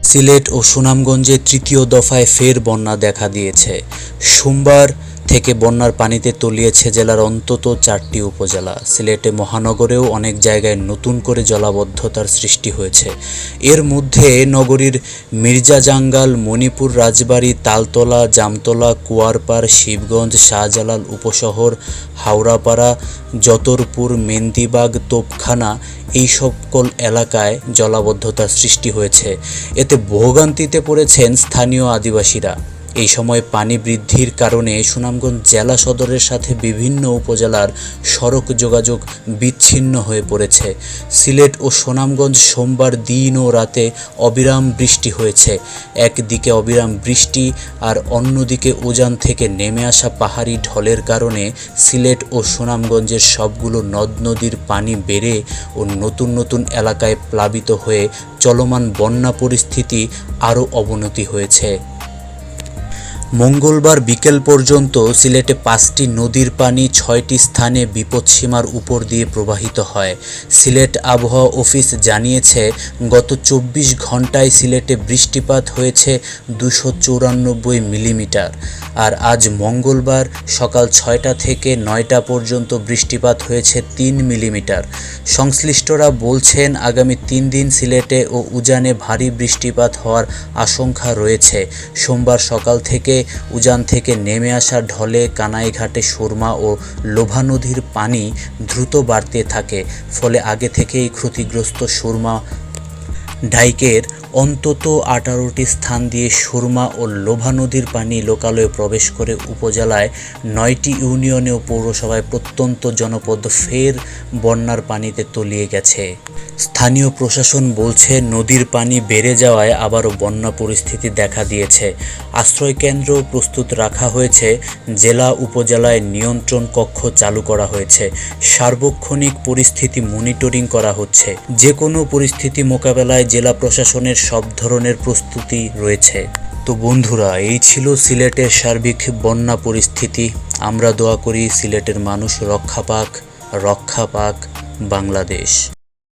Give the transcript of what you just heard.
সিলেট ও সুনামগঞ্জে তৃতীয় দফায় ফের বন্যা দেখা দিয়েছে। সোমবার থেকে বন্যার পানিতে তলিয়েছে জেলার অন্তত 4টি উপজেলা। সিলেটে মহানগরেও অনেক জায়গায় নতুন করে জলাবদ্ধতার সৃষ্টি হয়েছে। এর মধ্যে নগরীর মির্জাজাঙ্গাল, মণিপুর, রাজবাড়ী, তালতলা, জামতলা, কুয়ারপাড়, শিবগঞ্জ, শাহজালাল উপশহর, হাওড়াপাড়া, যতরপুর, মেন্দিবাগ, তোপখানা এই সকল এলাকায় জলাবদ্ধতার সৃষ্টি হয়েছে। এতে ভোগান্তিতে পড়েছেন স্থানীয় আদিবাসীরা। এই সময় পানি বৃদ্ধির কারণে সুনামগঞ্জ জেলা সদরের সাথে বিভিন্ন উপজেলার সড়ক যোগাযোগ বিচ্ছিন্ন হয়ে পড়েছে। সিলেট ও সুনামগঞ্জ সোমবার দিন ও রাতে অবিরাম বৃষ্টি হয়েছে। একদিকে অবিরাম বৃষ্টি আর অন্যদিকে উজান থেকে নেমে আসা পাহাড়ি ঢলের কারণে সিলেট ও সুনামগঞ্জের সবগুলো নদ নদীর পানি বেড়ে ও নতুন নতুন এলাকায় প্লাবিত হয়ে চলমান বন্যা পরিস্থিতি আরও অবনতি হয়েছে। মঙ্গলবার বিকেল পর্যন্ত সিলেটে 5টি নদীর পানি 6টি স্থানে বিপদসীমার উপর দিয়ে প্রবাহিত হয়। সিলেট আবহাওয়া অফিস জানিয়েছে, গত 24 ঘন্টায় সিলেটে বৃষ্টিপাত হয়েছে 294 মিলিমিটার। আর আজ মঙ্গলবার সকাল 6টা থেকে 9টা পর্যন্ত বৃষ্টিপাত হয়েছে 3 মিলিমিটার। সংশ্লিষ্টরা বলছেন, আগামী 3 দিন সিলেটে ও উজানে ভারী বৃষ্টিপাত হওয়ার আশঙ্কা রয়েছে। সোমবার সকাল থেকে উজান থেকে নেমে আসা ঢলে কানাইঘাটে সুরমা ও লোভা নদীর পানি দ্রুত বাড়তে থাকে। ফলে আগে থেকেই ক্ষতিগ্রস্ত সুরমা ডাইকের অন্তত 18টি স্থান দিয়ে সুরমা ও লোভা নদীর পানি লোকালয়ে প্রবেশ করে উপজেলায় 9টি ইউনিয়নে ও পৌরসভায় প্রত্যন্ত জনপদ ফের বন্যার পানিতে তলিয়ে গেছে। স্থানীয় প্রশাসন বলছে, নদীর পানি বেড়ে যাওয়ায় আবারও বন্যা পরিস্থিতি দেখা দিয়েছে। আশ্রয়কেন্দ্র প্রস্তুত রাখা হয়েছে, জেলা উপজেলায় নিয়ন্ত্রণ কক্ষ চালু করা হয়েছে, সার্বক্ষণিক পরিস্থিতি মনিটরিং করা হচ্ছে। যে কোনো পরিস্থিতি মোকাবেলায় জেলা প্রশাসনের সব ধরনের প্রস্তুতি রয়েছে। তো বন্ধুরা, এই ছিল সিলেটের সার্বিক বন্যা পরিস্থিতি। আমরা দোয়া করি সিলেটের মানুষ রক্ষা পাক বাংলাদেশ।